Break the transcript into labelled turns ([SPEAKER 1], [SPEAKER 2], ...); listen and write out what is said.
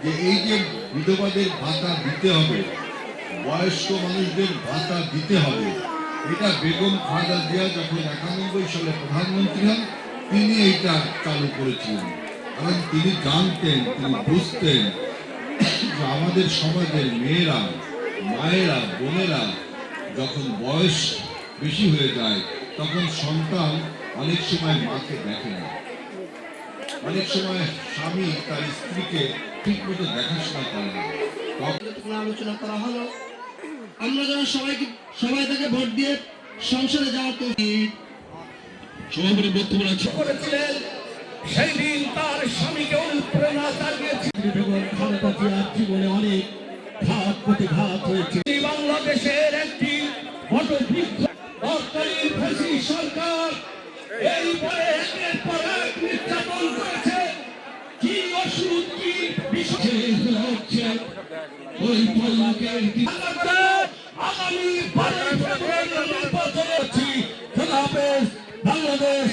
[SPEAKER 1] যে এই যে বিধবাদের ভাতা দিতে হবে, বয়স্ক মানুষদের ভাতা দিতে হবে, এটা বেগম খালেদা জিয়া যখন 91 সালে প্রধানমন্ত্রী হন তিনি এইটা চালু করেছিলেন। কারণ তিনি জানতেন, তিনি বুঝতেন যে আমাদের সমাজের মেয়েরা, মায়েরা, বোনেরা যখন বয়স বেশি হয়ে যায় তখন সন্তান অনেক সময় মাকে দেখে না, অনেক সময় স্বামী তার স্ত্রীকে ঠিক মতো দেখাশোনা করে না।
[SPEAKER 2] আলোচনা করা হলো, আমরা যেন সবাই তাকে ভোট দিয়ে সংসদে যাওয়ার সভাপতি বক্তব্য করেছিলেন। সেই দিন তার স্বামীকে অনুপ্রেরণা জাগিয়েছিলেন। বেগম খালেদা জিয়ার জীবনে অনেক ঘাত প্রতিঘাত হয়েছে। বাংলাদেশের একটি বটবৃক্ষ সরকারি ফ্যাসিস্ট সরকার এই পরে একের পর এক নির্যাতন করেছে। কি ওষুধ, কি বিষয় হচ্ছে ওই পল্লকের আগামী 12 ফেব্রুয়ারি নির্বাচন হচ্ছে। বাংলাদেশ